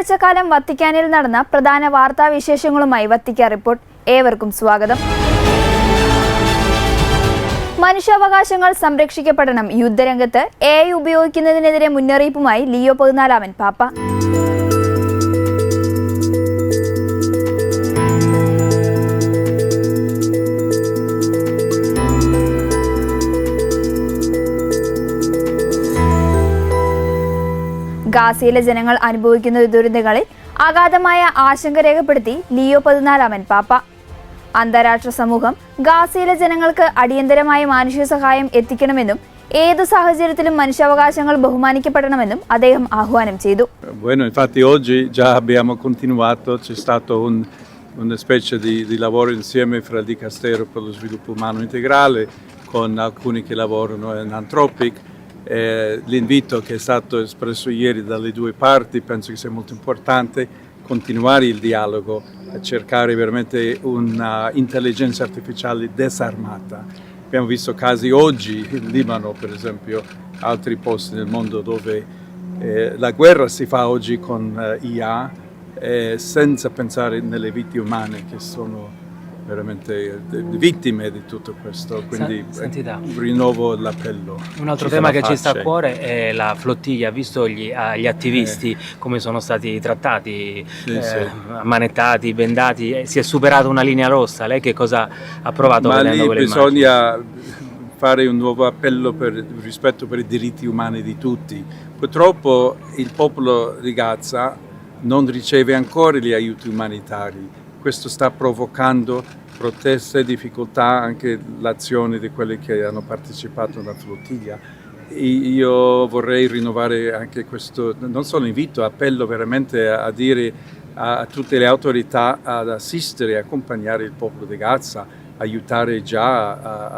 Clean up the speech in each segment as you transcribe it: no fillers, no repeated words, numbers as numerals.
ഒരാഴ്ചക്കാലം വത്തിക്കാനിൽ നടന്ന പ്രധാന വാർത്താവിശേഷങ്ങളുമായി Vatican report. ഏവർക്കും സ്വാഗതം. മനുഷ്യാവകാശങ്ങൾ സംരക്ഷിക്കപ്പെടണം. യുദ്ധരംഗത്ത് AI ഉപയോഗിക്കുന്നതിനെതിരെ മുന്നറിയിപ്പുമായി ലിയോ 14 പാപ്പ. ഗാസയിലെ ജനങ്ങൾ അനുഭവിക്കുന്ന ദുരന്തങ്ങളിൽ അഗാധമായ ആശങ്ക രേഖപ്പെടുത്തി ലിയോ 14 പാപ്പ. അന്താരാഷ്ട്ര സമൂഹം ഗാസയിലെ ജനങ്ങൾക്ക് അടിയന്തരമായ മാനുഷിക സഹായം എത്തിക്കണമെന്നും ഏതു സാഹചര്യത്തിലും മനുഷ്യാവകാശങ്ങൾ ബഹുമാനിക്കപ്പെടണമെന്നും അദ്ദേഹം ആഹ്വാനം ചെയ്തു. Bueno, infatti oggi già abbiamo continuato, c'è stato una specie di lavoro insieme fra il Dicastero per lo sviluppo umano integrale con alcuni che lavorano in Anthropic. L'invito che è stato espresso ieri dalle due parti penso che sia molto importante continuare il dialogo, a cercare veramente un'intelligenza artificiale disarmata. Abbiamo visto casi oggi in Libano, per esempio, altri posti nel mondo dove la guerra si fa oggi con IA senza pensare nelle vittime umane che sono veramente vittime di tutto questo, quindi rinnovo l'appello. Un altro tema che ci sta a cuore è la flottiglia, visto gli attivisti come sono stati trattati, ammanettati, bendati, si è superata una linea rossa. Lei che cosa ha provato vedendo quelle immagini? Bisogna fare un nuovo appello per il rispetto per i diritti umani di tutti. Purtroppo il popolo di Gaza non riceve ancora gli aiuti umanitari. Questo sta provocando proteste e difficoltà anche l'azione di quelli che hanno partecipato alla flottiglia. Io vorrei rinnovare anche questo, non solo invito, appello veramente a dire a tutte le autorità ad assistere e accompagnare il popolo di Gaza, aiutare già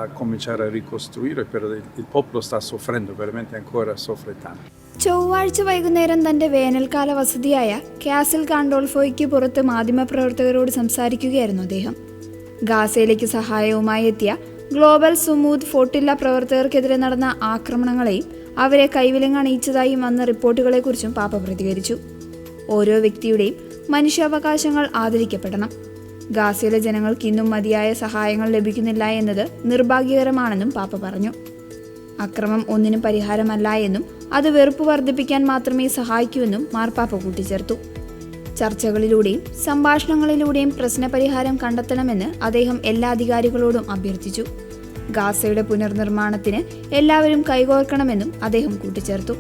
a cominciare a ricostruire, però il popolo sta soffrendo, veramente ancora soffre tanto. ചൊവ്വാഴ്ച വൈകുന്നേരം തന്റെ വേനൽക്കാല വസതിയായ castle ഗാണ്ടോൾഫോയ്ക്ക് പുറത്ത് മാധ്യമപ്രവർത്തകരോട് സംസാരിക്കുകയായിരുന്നു അദ്ദേഹം. ഗാസയിലേക്ക് സഹായവുമായി എത്തിയ ഗ്ലോബൽ സുമൂദ് ഫോട്ടില്ല പ്രവർത്തകർക്കെതിരെ നടന്ന ആക്രമണങ്ങളെയും അവരെ കൈവിലങ്ങണിയിച്ചതായും വന്ന റിപ്പോർട്ടുകളെക്കുറിച്ചും പാപ്പ പ്രതികരിച്ചു. ഓരോ വ്യക്തിയുടെയും മനുഷ്യാവകാശങ്ങൾ ആദരിക്കപ്പെടണം. ഗാസയിലെ ജനങ്ങൾക്ക് ഇന്നും മതിയായ സഹായങ്ങൾ ലഭിക്കുന്നില്ല എന്നത് നിർഭാഗ്യകരമാണെന്നും പാപ്പ പറഞ്ഞു. അക്രമം ഒന്നിനും പരിഹാരമല്ല എന്നും അത് വെറുപ്പ് വർദ്ധിപ്പിക്കാൻ മാത്രമേ സഹായിക്കൂവെന്നും മാർപ്പാപ്പ കൂട്ടിച്ചേർത്തു. ചർച്ചകളിലൂടെയും സംഭാഷണങ്ങളിലൂടെയും പ്രശ്നപരിഹാരം കണ്ടെത്തണമെന്ന് അദ്ദേഹം എല്ലാ അധികാരികളോടും അഭ്യർത്ഥിച്ചു. ഗാസയുടെ പുനർനിർമ്മാണത്തിന് എല്ലാവരും കൈകോർക്കണമെന്നും അദ്ദേഹം കൂട്ടിച്ചേർത്തു.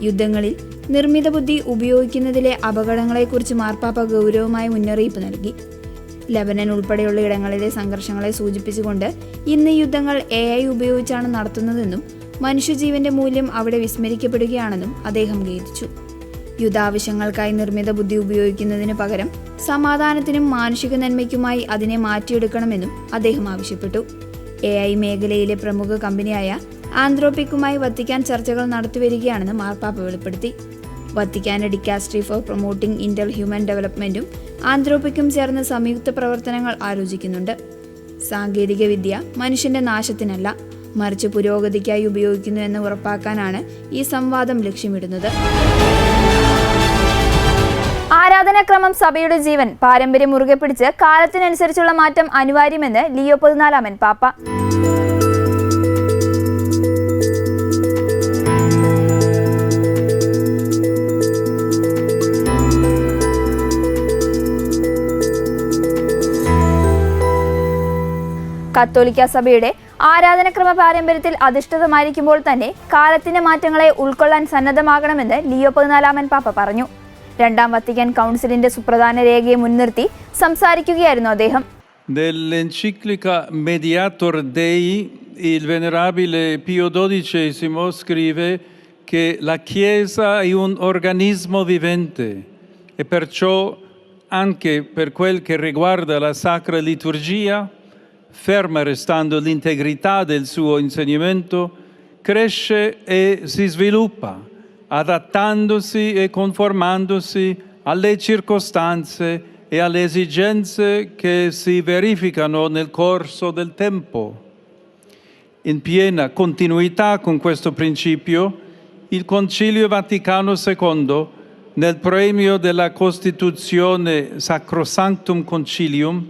യുദ്ധങ്ങളിൽ നിർമ്മിത ബുദ്ധി ഉപയോഗിക്കുന്നതിലെ അപകടങ്ങളെക്കുറിച്ച് മാർപ്പാപ്പ ഗൗരവമായ മുന്നറിയിപ്പ് നൽകി. ലെബനൻ ഉൾപ്പെടെയുള്ള ഇടങ്ങളിലെ സംഘർഷങ്ങളെ സൂചിപ്പിച്ചുകൊണ്ട് ഇന്ന് യുദ്ധങ്ങൾ AI ഉപയോഗിച്ചാണ് നടത്തുന്നതെന്നും മനുഷ്യജീവന്റെ മൂല്യം അവിടെ വിസ്മരിക്കപ്പെടുകയാണെന്നും അദ്ദേഹം ഖേദിച്ചു. യുദ്ധാവശ്യങ്ങൾക്കായി നിർമ്മിത ബുദ്ധി ഉപയോഗിക്കുന്നതിന് പകരം സമാധാനത്തിനും മാനുഷിക നന്മയ്ക്കുമായി അതിനെ മാറ്റിയെടുക്കണമെന്നും അദ്ദേഹം ആവശ്യപ്പെട്ടു. AI മേഖലയിലെ പ്രമുഖ കമ്പനിയായ ആന്ത്രോപിക്കുമായി വത്തിക്കാൻ ചർച്ചകൾ നടത്തിവരികയാണെന്ന് മാർപ്പാപ്പ വെളിപ്പെടുത്തി. വത്തിക്കാന്റെ dicastery for promoting inter human ഡെവലപ്മെന്റും ആന്ത്രോപിക്കും ചേർന്ന് സംയുക്ത പ്രവർത്തനങ്ങൾ ആലോചിക്കുന്നുണ്ട്. സാങ്കേതിക വിദ്യ മനുഷ്യന്റെ നാശത്തിനല്ല, മറിച്ച് പുരോഗതിക്കായി ഉപയോഗിക്കുന്നു എന്ന് ഉറപ്പാക്കാനാണ് ഈ സംവാദം ലക്ഷ്യമിടുന്നത്. ആരാധനാക്രമം സഭയുടെ ജീവൻ. പാരമ്പര്യം മുറുകെ പിടിച്ച് കാലത്തിനനുസരിച്ചുള്ള മാറ്റം അനിവാര്യമെന്ന് ലിയോ 14 പാപ്പ. കത്തോലിക്ക സഭയുടെ ആരാധനക്രമ പാരമ്പര്യത്തിൽ അധിഷ്ഠിതമായിരിക്കുമ്പോൾ തന്നെ കാലത്തിന്റെ മാറ്റങ്ങളെ ഉൾക്കൊള്ളാൻ സന്നദ്ധമാകണമെന്ന് ലിയോ 14 പാപ്പ പറഞ്ഞു. രണ്ടാം വത്തിക്കാൻ കൗൺസിലിന്റെ സുപ്രധാന രേഖയെ മുൻനിർത്തി സംസാരിക്കുകയായിരുന്നു അദ്ദേഹം. Nell'enciclica Mediator Dei il venerabile Pio XII scrive che la Chiesa è un organismo vivente e perciò anche per quel che riguarda la Sacra Liturgia, ferma restando l'integrità del suo insegnamento, cresce e si sviluppa, adattandosi e conformandosi alle circostanze e alle esigenze che si verificano nel corso del tempo. In piena continuità con questo principio, il Concilio Vaticano II nel premio della Costituzione Sacrosanctum Concilium,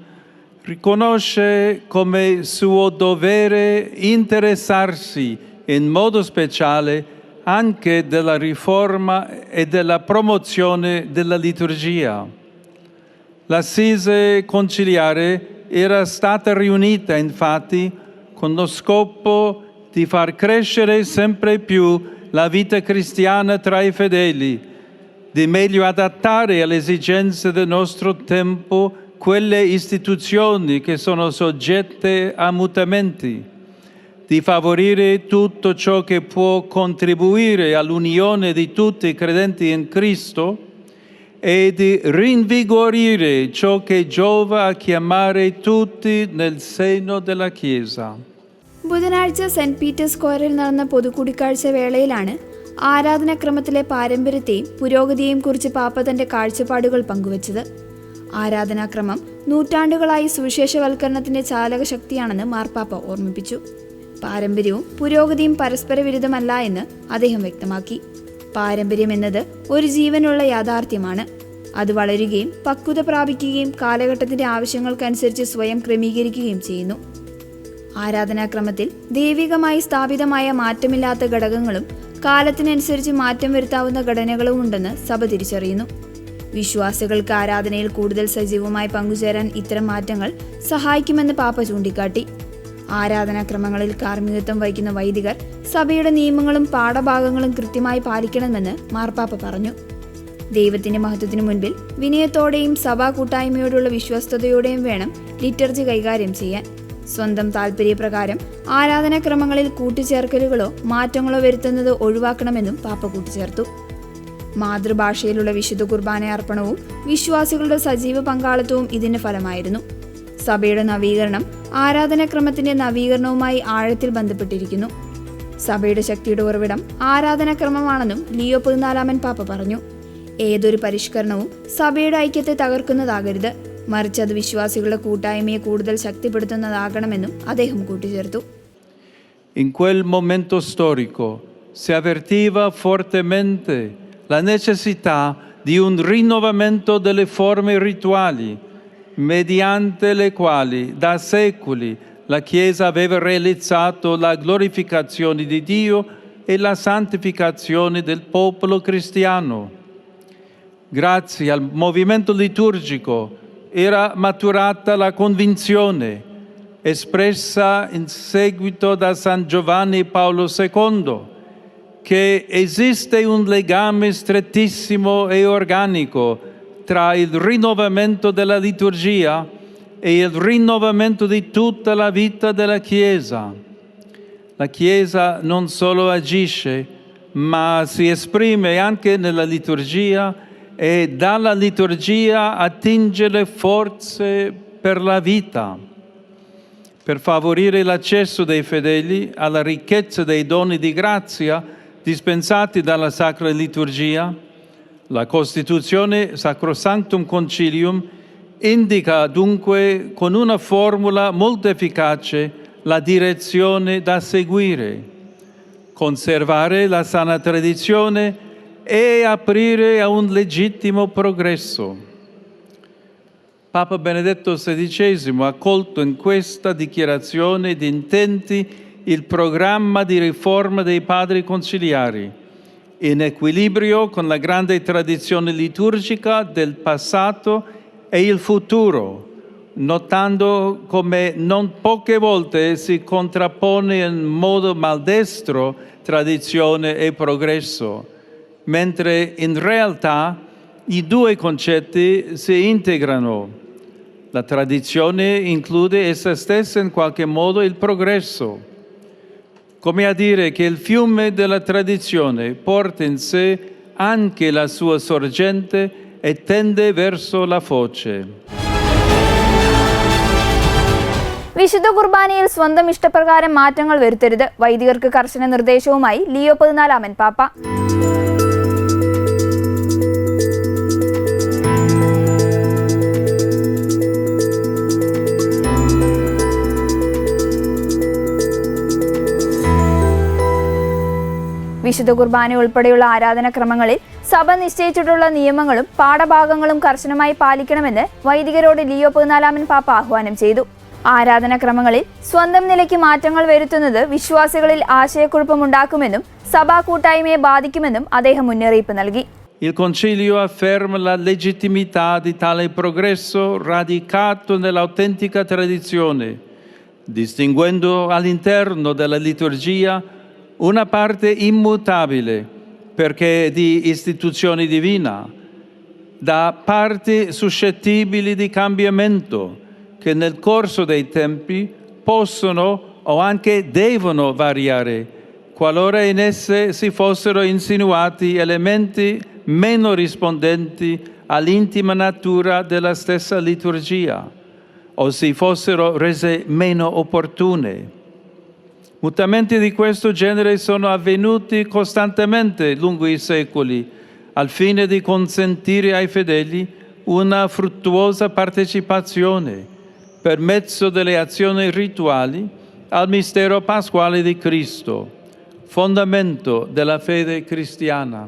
riconosce come suo dovere interessarsi in modo speciale anche della riforma e della promozione della liturgia. L'Assise conciliare era stata riunita infatti con lo scopo di far crescere sempre più la vita cristiana tra i fedeli, di meglio adattare alle esigenze del nostro tempo quelle istituzioni che sono soggette a mutamenti, di favorire tutto ciò che può contribuire all'unione di tutti i credenti in Cristo e di rinvigorire ciò che giova a chiamare tutti nel seno della Chiesa. ബുധനാഴ്ച saint Peter's സ്ക്വയറിൽ നടന്ന പൊതുകൂടിക്കാഴ്ച വേളയിലാണ് ആരാധനാക്രമത്തിലെ പാരമ്പര്യത്തെയും പുരോഗതിയെയും കുറിച്ച് പാപ്പ തന്റെ കാഴ്ചപ്പാടുകൾ പങ്കുവച്ചത്. ആരാധനാക്രമം നൂറ്റാണ്ടുകളായി സുവിശേഷവൽക്കരണത്തിന്റെ ചാലക ശക്തിയാണെന്ന് മാർപ്പാപ്പ ഓർമ്മിപ്പിച്ചു. പാരമ്പര്യവും പുരോഗതിയും പരസ്പര വിരുദ്ധമല്ല എന്ന് അദ്ദേഹം വ്യക്തമാക്കി. പാരമ്പര്യം എന്നത് ഒരു ജീവനുള്ള യാഥാർത്ഥ്യമാണ്. അത് വളരുകയും പക്വത പ്രാപിക്കുകയും കാലഘട്ടത്തിന്റെ ആവശ്യങ്ങൾക്കനുസരിച്ച് സ്വയം ക്രമീകരിക്കുകയും ചെയ്യുന്നു. ആരാധനാക്രമത്തിൽ ദൈവികമായി സ്ഥാപിതമായ മാറ്റമില്ലാത്ത ഘടകങ്ങളും കാലത്തിനനുസരിച്ച് മാറ്റം വരുത്താവുന്ന ഘടനകളും ഉണ്ടെന്ന് സഭ തിരിച്ചറിയുന്നു. വിശ്വാസികൾക്ക് ആരാധനയിൽ കൂടുതൽ സജീവമായി പങ്കുചേരാൻ ഇത്തരം മാറ്റങ്ങൾ സഹായിക്കുമെന്ന് പാപ്പ ചൂണ്ടിക്കാട്ടി. ആരാധനാക്രമങ്ങളിൽ കാർമ്മികത്വം വഹിക്കുന്ന വൈദികർ സഭയുടെ നിയമങ്ങളും പാഠഭാഗങ്ങളും കൃത്യമായി പാലിക്കണമെന്ന് മാർപ്പാപ്പ പറഞ്ഞു. ദൈവത്തിന്റെ മഹത്വത്തിനു മുൻപിൽ വിനയത്തോടെയും സഭാ കൂട്ടായ്മയോടുള്ള വിശ്വസ്തയോടെയും വേണം ലിറ്റർജി കൈകാര്യം ചെയ്യാൻ. സ്വന്തം താൽപര്യപ്രകാരം ആരാധനാക്രമങ്ങളിൽ കൂട്ടിച്ചേർക്കലുകളോ മാറ്റങ്ങളോ വരുത്തുന്നത് ഒഴിവാക്കണമെന്നും പാപ്പ കൂട്ടിച്ചേർത്തു. മാതൃഭാഷയിലുള്ള വിശുദ്ധ കുർബാന അർപ്പണവും വിശ്വാസികളുടെ സജീവ പങ്കാളിത്തവും ഇതിന്റെ ഫലമായിരുന്നു. സഭയുടെ നവീകരണം ആരാധനാക്രമത്തിന്റെ നവീകരണവുമായി ആഴത്തിൽ ബന്ധപ്പെട്ടിരിക്കുന്നു. സഭയുടെ ശക്തിയുടെ ഉറവിടം ആരാധനാക്രമമാണെന്നും ലിയോ 14 പാപ്പ പറഞ്ഞു. ഏതൊരു പരിഷ്കരണവും സഭയുടെ ഐക്യത്തെ തകർക്കുന്നതാകരുത്, മറിച്ച് അത് വിശ്വാസികളുടെ കൂട്ടായ്മയെ കൂടുതൽ ശക്തിപ്പെടുത്തുന്നതാകണമെന്നും അദ്ദേഹം കൂട്ടിച്ചേർത്തു. In quel momento storico si avvertiva fortemente la necessità di un rinnovamento delle forme rituali, mediante le quali da secoli la Chiesa aveva realizzato la glorificazione di Dio e la santificazione del popolo cristiano. Grazie al movimento liturgico era maturata la convinzione, espressa in seguito da San Giovanni Paolo II, che esiste un legame strettissimo e organico tra il rinnovamento della liturgia e il rinnovamento di tutta la vita della Chiesa. La Chiesa non solo agisce, ma si esprime anche nella liturgia e dalla liturgia attinge le forze per la vita. Per favorire l'accesso dei fedeli alla ricchezza dei doni di grazia dispensati dalla Sacra Liturgia, la Costituzione Sacrosanctum Concilium indica dunque con una formula molto efficace la direzione da seguire: conservare la sana tradizione e aprire a un legittimo progresso. Papa Benedetto XVI ha accolto in questa dichiarazione di intenti il programma di riforma dei padri conciliari, in equilibrio con la grande tradizione liturgica del passato e il futuro, notando come non poche volte si contrappone in modo maldestro tradizione e progresso, mentre in realtà i due concetti si integrano. La tradizione include essa stessa in qualche modo il progresso, come a dire che il fiume della tradizione porta in sé anche la sua sorgente e tende verso la foce. വിശുദ്ധ കുർബാനയിൽ സ്വന്തം ഇഷ്ടപ്രകാരം മാറ്റങ്ങൾ വരുത്തരുത്, വൈദികർക്ക് കർശന നിർദ്ദേശവുമായി Leo 14 പാപ്പ. വിശുദ്ധ കുർബാന ഉൾപ്പെടെയുള്ള ആരാധനാക്രമങ്ങളിൽ സഭ നിശ്ചയിച്ചിട്ടുള്ള നിയമങ്ങളും പാഠഭാഗങ്ങളും കർശനമായി പാലിക്കണമെന്ന് വൈദികരോട് ലിയോ 14 പാപ്പ ആഹ്വാനം ചെയ്തു. ആരാധനാക്രമങ്ങളിൽ സ്വന്തം നിലയ്ക്ക് മാറ്റങ്ങൾ വരുത്തുന്നത് വിശ്വാസികളിൽ ആശയക്കുഴപ്പമുണ്ടാക്കുമെന്നും സഭാ കൂട്ടായ്മയെ ബാധിക്കുമെന്നും അദ്ദേഹം മുന്നറിയിപ്പ് നൽകി. Il Concilio afferma la legittimità di tale progresso radicato nell'autentica tradizione, distinguendo all'interno della liturgia una parte immutabile, perché è di istituzione divina, da parti suscettibili di cambiamento, che nel corso dei tempi possono o anche devono variare, qualora in esse si fossero insinuati elementi meno rispondenti all'intima natura della stessa liturgia, o si fossero rese meno opportune. Mutamenti di questo genere sono avvenuti costantemente lungo i secoli, al fine di consentire ai fedeli una fruttuosa partecipazione, per mezzo delle azioni rituali, al mistero pasquale di Cristo, fondamento della fede cristiana.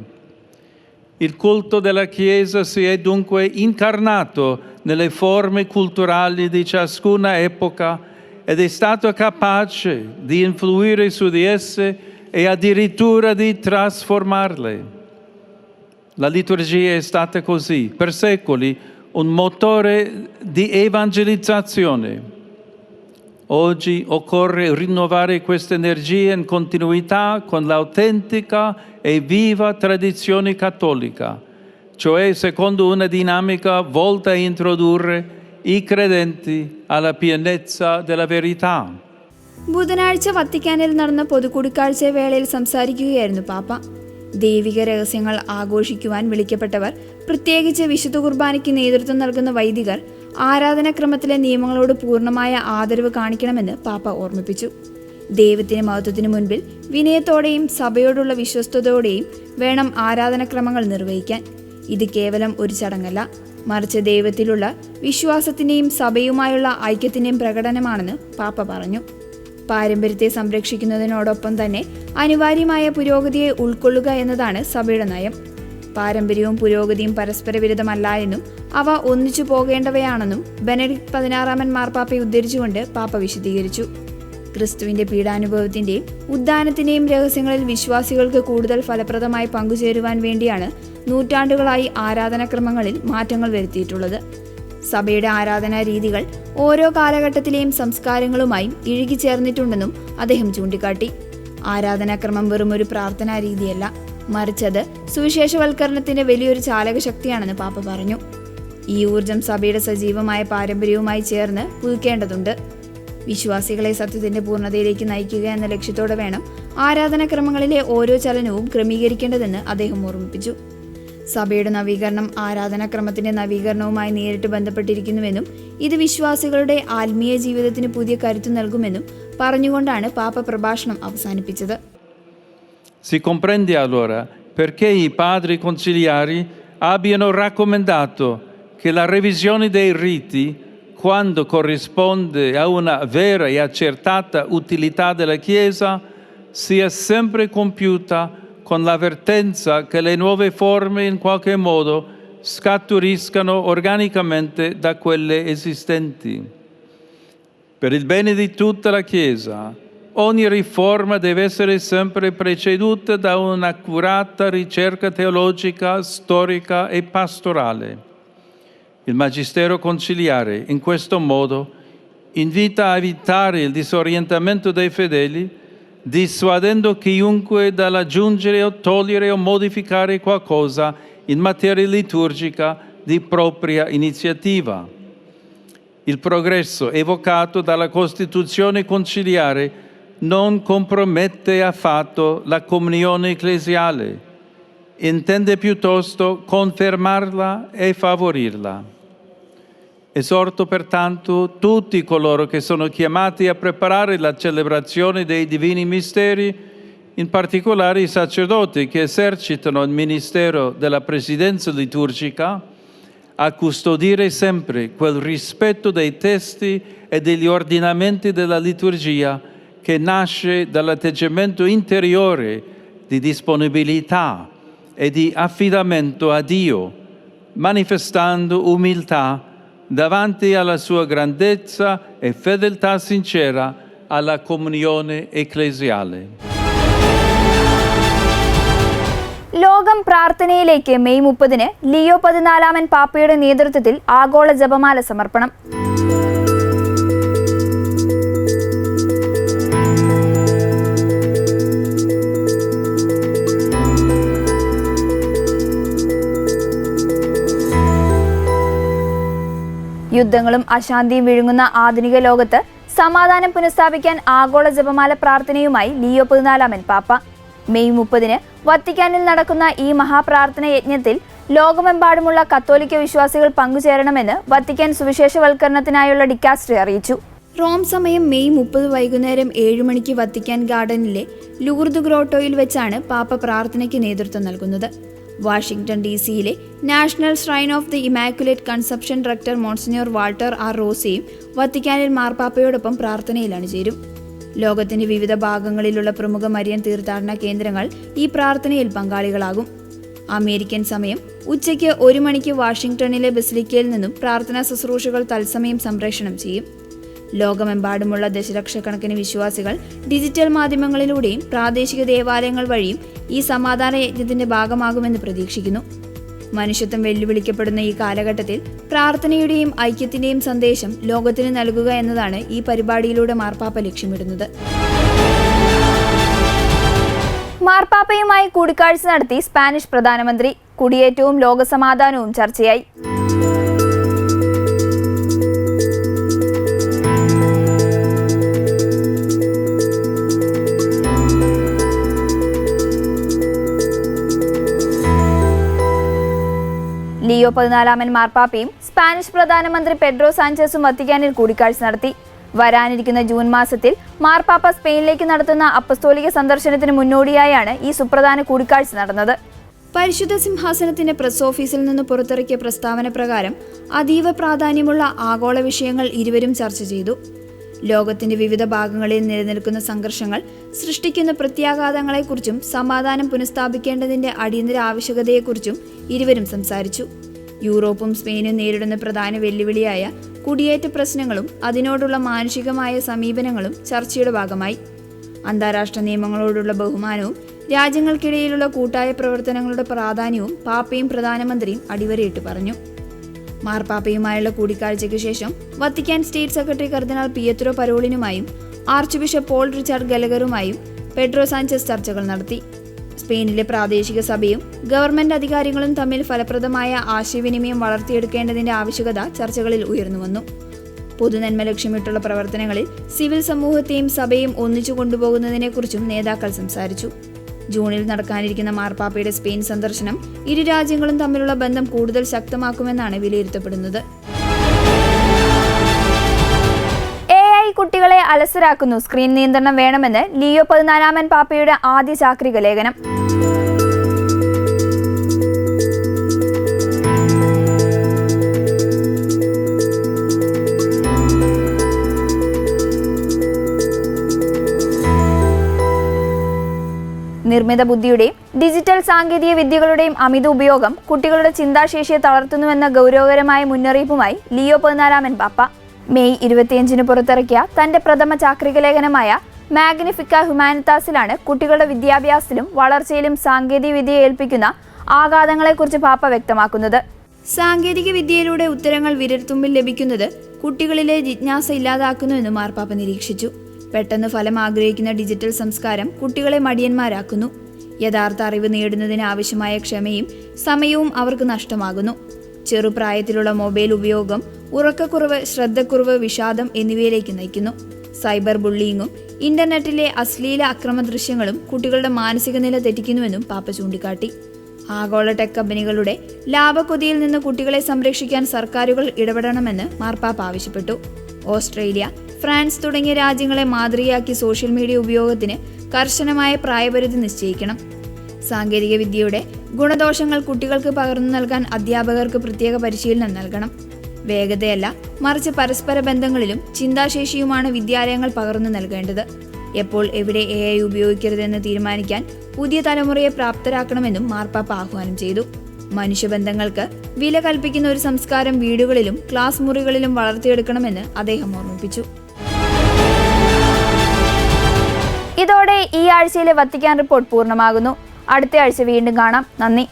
Il culto della Chiesa si è dunque incarnato nelle forme culturali di ciascuna epoca ed è stato capace di influire su di esse e addirittura di trasformarle. La liturgia è stata così, per secoli, un motore di evangelizzazione. Oggi occorre rinnovare questa energia in continuità con l'autentica e viva tradizione cattolica, cioè secondo una dinamica volta a introdurre i credenti alla pienezza della verità. ബുധനാഴ്ച വത്തിക്കാനിൽ നടന്ന പൊതുകൂടിക്കാഴ്ച വേളയിൽ സംസാരിക്കുകയായിരുന്നു പാപ്പ. ദൈവിക രഹസ്യങ്ങൾ ആഘോഷിക്കുവാൻ വിളിക്കപ്പെട്ടവർ, പ്രത്യേകിച്ച് വിശുദ്ധ കുർബാനയ്ക്ക് നേതൃത്വം നൽകുന്ന വൈദികർ, ആരാധനാക്രമത്തിലെ നിയമങ്ങളോട് പൂർണ്ണമായ ആദരവ് കാണിക്കണമെന്ന് പാപ്പ ഓർമ്മിപ്പിച്ചു. ദൈവത്തിന് മഹത്വത്തിനു മുൻപിൽ വിനയത്തോടെയും സഭയോടുള്ള വിശ്വസ്തയോടെയും വേണം ആരാധനാക്രമങ്ങൾ നിർവഹിക്കാൻ. ഇത് കേവലം ഒരു ചടങ്ങല്ല, മറിച്ച് ദൈവത്തിലുള്ള വിശ്വാസത്തിൻ്റെയും സഭയുമായുള്ള ഐക്യത്തിൻ്റെയും പ്രകടനമാണെന്ന് പാപ്പ പറഞ്ഞു. പാരമ്പര്യത്തെ സംരക്ഷിക്കുന്നതിനോടൊപ്പം തന്നെ അനിവാര്യമായ പുരോഗതിയെ ഉൾക്കൊള്ളുക എന്നതാണ് സഭയുടെ നയം. പാരമ്പര്യവും പുരോഗതിയും പരസ്പര വിരുദ്ധമല്ല എന്നും അവ ഒന്നിച്ചു പോകേണ്ടവയാണെന്നും ബെനഡിക്ട് 16 മാർപ്പാപ്പയെ ഉദ്ധരിച്ചുകൊണ്ട് പാപ്പ വിശദീകരിച്ചു. ക്രിസ്തുവിന്റെ പീഡാനുഭവത്തിന്റെയും ഉദ്ധാനത്തിന്റെയും രഹസ്യങ്ങളിൽ വിശ്വാസികൾക്ക് കൂടുതൽ ഫലപ്രദമായി പങ്കുചേരുവാൻ വേണ്ടിയാണ് നൂറ്റാണ്ടുകളായി ആരാധനാക്രമങ്ങളിൽ മാറ്റങ്ങൾ വരുത്തിയിട്ടുള്ളത്. സഭയുടെ ആരാധനാ രീതികൾ ഓരോ കാലഘട്ടത്തിലെയും സംസ്കാരങ്ങളുമായും ഇഴുകിച്ചേർന്നിട്ടുണ്ടെന്നും അദ്ദേഹം ചൂണ്ടിക്കാട്ടി. ആരാധനാക്രമം വെറുമൊരു പ്രാർത്ഥനാ രീതിയല്ല, മറിച്ചത് സുവിശേഷവൽക്കരണത്തിന്റെ വലിയൊരു ചാലകശക്തിയാണെന്ന് പാപ്പ പറഞ്ഞു. ഈ ഊർജം സഭയുടെ സജീവമായ പാരമ്പര്യവുമായി ചേർന്ന് പുതുക്കേണ്ടതുണ്ട്. വിശ്വാസികളെ സത്യത്തിന്റെ പൂർണ്ണതയിലേക്ക് നയിക്കുക എന്ന ലക്ഷ്യത്തോടെ വേണം ആരാധനാക്രമങ്ങളിലെ ഓരോ ചലനവും ക്രമീകരിക്കേണ്ടതെന്ന് അദ്ദേഹം ഓർമ്മിപ്പിച്ചു. സഭയുടെ നവീകരണം ആരാധനാക്രമത്തിന്റെ നവീകരണവുമായി നേരിട്ട് ബന്ധപ്പെട്ടിരിക്കുന്നുവെന്നും ഇത് വിശ്വാസികളുടെ ആത്മീയ ജീവിതത്തിന് പുതിയ കരുത്ത് നൽകുമെന്നും പറഞ്ഞുകൊണ്ടാണ് പാപ്പ പ്രഭാഷണം അവസാനിപ്പിച്ചത്. Si comprende allora perché i padri conciliari abbiano raccomandato che la revisione dei riti, quando corrisponde a una vera e accertata utilità della Chiesa, sia sempre compiuta con l'avvertenza che le nuove forme in qualche modo scaturiscano organicamente da quelle esistenti. Per il bene di tutta la Chiesa, ogni riforma deve essere sempre preceduta da un'accurata ricerca teologica, storica e pastorale. Il Magistero conciliare, in questo modo, invita a evitare il disorientamento dei fedeli, dissuadendo chiunque dall'aggiungere o togliere o modificare qualcosa in materia liturgica di propria iniziativa. Il progresso evocato dalla Costituzione conciliare non compromette affatto la comunione ecclesiale, intende piuttosto confermarla e favorirla. Esorto pertanto tutti coloro che sono chiamati a preparare la celebrazione dei divini misteri, in particolare i sacerdoti che esercitano il ministero della presidenza liturgica, a custodire sempre quel rispetto dei testi e degli ordinamenti della liturgia che nasce dall'atteggiamento interiore di disponibilità e di affidamento a Dio, manifestando umiltà davanti alla sua grandezza e fedeltà sincera alla comunione ecclesiale. ലോകം പ്രാർത്ഥനയിലേക്ക് May 30 Leo 14 പാപ്പയുടെ നേതൃത്വത്തിൽ ആഗോള ജപമാല സമർപ്പണം. യുദ്ധങ്ങളും അശാന്തിയും വിഴുങ്ങുന്ന ആധുനിക ലോകത്ത് സമാധാനം പുനഃസ്ഥാപിക്കാൻ ആഗോള ജപമാല പ്രാർത്ഥനയുമായി ലിയോ 14 പാപ്പ. മെയ് 30 വത്തിക്കാനിൽ നടക്കുന്ന ഈ മഹാപ്രാർത്ഥന യജ്ഞത്തിൽ ലോകമെമ്പാടുമുള്ള കത്തോലിക്ക വിശ്വാസികൾ പങ്കുചേരണമെന്ന് വത്തിക്കാൻ സുവിശേഷവൽക്കരണത്തിനായുള്ള ഡിക്കാസ്ട്രി അറിയിച്ചു. റോം സമയം മെയ് 30 വൈകുന്നേരം 7 മണിക്ക് വത്തിക്കാൻ ഗാർഡനിലെ ലൂർദ് ഗ്രോട്ടോയിൽ വെച്ചാണ് പാപ്പ പ്രാർത്ഥനയ്ക്ക് നേതൃത്വം നൽകുന്നത്. വാഷിംഗ്ടൺ DC-യിലെ National Shrine of the Immaculate Conception rector Monsignor Walter R റോസയും വത്തിക്കാനിൽ മാർപ്പാപ്പയോടൊപ്പം പ്രാർത്ഥനയിൽ അണിചേരും. ലോകത്തിന്റെ വിവിധ ഭാഗങ്ങളിലുള്ള പ്രമുഖ മരിയൻ തീർത്ഥാടന കേന്ദ്രങ്ങൾ ഈ പ്രാർത്ഥനയിൽ പങ്കാളികളാകും. അമേരിക്കൻ സമയം ഉച്ചയ്ക്ക് 1 മണിക്ക് വാഷിംഗ്ടണിലെ ബസിലിക്കയിൽ നിന്നും പ്രാർത്ഥനാ ശുശ്രൂഷകൾ തത്സമയം സംപ്രേഷണം ചെയ്യും. ലോകമെമ്പാടുമുള്ള ദശലക്ഷക്കണക്കിന് വിശ്വാസികൾ ഡിജിറ്റൽ മാധ്യമങ്ങളിലൂടെയും പ്രാദേശിക ദേവാലയങ്ങൾ വഴിയും ഈ സമാധാന യജ്ഞത്തിന്റെ ഭാഗമാകുമെന്ന് പ്രതീക്ഷിക്കുന്നു. മനുഷ്യത്വം വെല്ലുവിളിക്കപ്പെടുന്ന ഈ കാലഘട്ടത്തിൽ പ്രാർത്ഥനയുടെയും ഐക്യത്തിന്റെയും സന്ദേശം ലോകത്തിന് നൽകുക എന്നതാണ് ഈ പരിപാടിയിലൂടെ മാർപ്പാപ്പ ലക്ഷ്യമിടുന്നത്. മാർപ്പാപ്പയുമായി കൂടിക്കാഴ്ച നടത്തി സ്പാനിഷ് പ്രധാനമന്ത്രി. കുടിയേറ്റവും ലോകസമാധാനവും ചർച്ചയായി. ലിയോ 14 മാർപ്പാപ്പയും സ്പാനിഷ് പ്രധാനമന്ത്രി പെഡ്രോ സാഞ്ചസും വത്തിക്കാനിൽ കൂടിക്കാഴ്ച നടത്തി. വരാനിരിക്കുന്ന ജൂൺ മാസത്തിൽ മാർപ്പാപ്പ സ്പെയിനിലേക്ക് നടത്തുന്ന അപ്പസ്തോലിക സന്ദർശനത്തിന് മുന്നോടിയായാണ് ഈ സുപ്രധാന കൂടിക്കാഴ്ച നടന്നത്. പരിശുദ്ധ സിംഹാസനത്തിന്റെ പ്രസ് ഓഫീസിൽ നിന്ന് പുറത്തിറക്കിയ പ്രസ്താവന പ്രകാരം അതീവ പ്രാധാന്യമുള്ള ആഗോള വിഷയങ്ങൾ ഇരുവരും ചർച്ച ചെയ്തു. ലോകത്തിന്റെ വിവിധ ഭാഗങ്ങളിൽ നിലനിൽക്കുന്ന സംഘർഷങ്ങൾ സൃഷ്ടിക്കുന്ന പ്രത്യാഘാതങ്ങളെക്കുറിച്ചും സമാധാനം പുനഃസ്ഥാപിക്കേണ്ടതിന്റെ അടിയന്തര ആവശ്യകതയെക്കുറിച്ചും ഇരുവരും സംസാരിച്ചു. യൂറോപ്പും സ്പെയിനും നേരിടുന്ന പ്രധാന വെല്ലുവിളിയായ കുടിയേറ്റ പ്രശ്നങ്ങളും അതിനോടുള്ള മാനുഷികമായ സമീപനങ്ങളും ചർച്ചയുടെ ഭാഗമായി. അന്താരാഷ്ട്ര നിയമങ്ങളോടുള്ള ബഹുമാനവും രാജ്യങ്ങൾക്കിടയിലുള്ള കൂട്ടായ പ്രവർത്തനങ്ങളുടെ പ്രാധാന്യവും പാപ്പയും പ്രധാനമന്ത്രിയും അടിവരയിട്ട് പറഞ്ഞു. മാർപ്പാപ്പയുമായുള്ള കൂടിക്കാഴ്ചയ്ക്ക് ശേഷം വത്തിക്കാൻ സ്റ്റേറ്റ് സെക്രട്ടറി കർദിനാൾ പിയത്രോ പരോളിനുമായും ആർച്ച് ബിഷപ്പ് പോൾ റിച്ചാർഡ് ഗലഗറുമായും പെഡ്രോ സാഞ്ചസ് ചർച്ചകൾ നടത്തി. സ്പെയിനിലെ പ്രാദേശിക സഭയും ഗവൺമെന്റ് അധികാരികളും തമ്മിൽ ഫലപ്രദമായ ആശയവിനിമയം വളർത്തിയെടുക്കേണ്ടതിന്റെ ആവശ്യകത ചർച്ചകളിൽ ഉയർന്നുവന്നു. പൊതുനന്മ ലക്ഷ്യമിട്ടുള്ള പ്രവർത്തനങ്ങളിൽ സിവിൽ സമൂഹത്തെയും സഭയും ഒന്നിച്ചു കൊണ്ടുപോകുന്നതിനെക്കുറിച്ചും നേതാക്കൾ സംസാരിച്ചു. ജൂണിൽ നടക്കാനിരിക്കുന്ന മാർപ്പാപ്പയുടെ സ്പെയിൻ സന്ദർശനം ഇരു രാജ്യങ്ങളും തമ്മിലുള്ള ബന്ധം കൂടുതൽ ശക്തമാക്കുമെന്നാണ് വിലയിരുത്തപ്പെടുന്നത്. AI കുട്ടികളെ അലസരാക്കുന്നു, സ്ക്രീൻ നിയന്ത്രണം വേണമെന്ന് ലിയോ 14 പാപ്പയുടെ ആദ്യ ചാക്രിക ലേഖനം. നിർമ്മിത ബുദ്ധിയുടെയും ഡിജിറ്റൽ സാങ്കേതിക വിദ്യകളുടെയും അമിത ഉപയോഗം കുട്ടികളുടെ ചിന്താശേഷിയെ തളർത്തുന്നുവെന്ന ഗൗരവകരമായ മുന്നറിയിപ്പുമായി ലിയോ 14 പാപ്പ. മെയ് 25 പുറത്തിറക്കിയ തന്റെ പ്രഥമ ചാക്രിക ലേഖനമായ മാഗ്നിഫിക്ക ഹ്യൂമാനിറ്റാസിലാണ് കുട്ടികളുടെ വിദ്യാഭ്യാസത്തിലും വളർച്ചയിലും സാങ്കേതിക വിദ്യയെ ഏൽപ്പിക്കുന്ന ആഘാതങ്ങളെക്കുറിച്ച് പാപ്പ വ്യക്തമാക്കുന്നത്. സാങ്കേതിക വിദ്യയിലൂടെ ഉത്തരങ്ങൾ വിരൽത്തുമ്പിൽ ലഭിക്കുന്നത് കുട്ടികളിലെ ജിജ്ഞാസ ഇല്ലാതാക്കുന്നുവെന്ന് മാർപ്പാപ്പ നിരീക്ഷിച്ചു. പെട്ടെന്ന് ഫലം ആഗ്രഹിക്കുന്ന ഡിജിറ്റൽ സംസ്കാരം കുട്ടികളെ മടിയന്മാരാക്കുന്നു. യഥാർത്ഥ അറിവ് നേടുന്നതിന് ആവശ്യമായ ക്ഷമയും സമയവും അവർക്ക് നഷ്ടമാകുന്നു. ചെറുപ്രായത്തിലുള്ള മൊബൈൽ ഉപയോഗം ഉറക്കക്കുറവ്, ശ്രദ്ധക്കുറവ്, വിഷാദം എന്നിവയിലേക്ക് നയിക്കുന്നു. സൈബർ ബുള്ളിയിങ്ങും ഇന്റർനെറ്റിലെ അശ്ലീല അക്രമ ദൃശ്യങ്ങളും കുട്ടികളുടെ മാനസിക നില തെറ്റിക്കുന്നുവെന്നും പാപ്പ ചൂണ്ടിക്കാട്ടി. ആഗോള ടെക് കമ്പനികളുടെ ലാഭക്കൊതിയിൽ നിന്ന് കുട്ടികളെ സംരക്ഷിക്കാൻ സർക്കാരുകൾ ഇടപെടണമെന്ന് മാർപ്പാപ്പ ആവശ്യപ്പെട്ടു. ഓസ്ട്രേലിയ, ഫ്രാൻസ് തുടങ്ങിയ രാജ്യങ്ങളെ മാതൃകയാക്കി സോഷ്യൽ മീഡിയ ഉപയോഗത്തിന് കർശനമായ പ്രായപരിധി നിശ്ചയിക്കണം. സാങ്കേതിക വിദ്യയുടെ ഗുണദോഷങ്ങൾ കുട്ടികൾക്ക് പകർന്നു നൽകാൻ അധ്യാപകർക്ക് പ്രത്യേക പരിശീലനം നൽകണം. വേഗതയല്ല, മറിച്ച് പരസ്പര ബന്ധങ്ങളിലും ചിന്താശേഷിയുമാണ് വിദ്യാലയങ്ങൾ പകർന്നു നൽകേണ്ടത്. എപ്പോൾ എവിടെ AI ഉപയോഗിക്കരുതെന്ന് തീരുമാനിക്കാൻ പുതിയ തലമുറയെ പ്രാപ്തരാക്കണമെന്നും മാർപ്പാപ്പ ആഹ്വാനം ചെയ്തു. മനുഷ്യബന്ധങ്ങൾക്ക് വില കൽപ്പിക്കുന്ന ഒരു സംസ്കാരം വീടുകളിലും ക്ലാസ് മുറികളിലും വളർത്തിയെടുക്കണമെന്ന് അദ്ദേഹം ഓർമ്മിപ്പിച്ചു. ഇതോടെ ഈ ആഴ്ചയിലെ വത്തിക്കാൻ റിപ്പോർട്ട് പൂർണ്ണമാകുന്നു. അടുത്ത ആഴ്ച വീണ്ടും കാണാം. നന്ദി.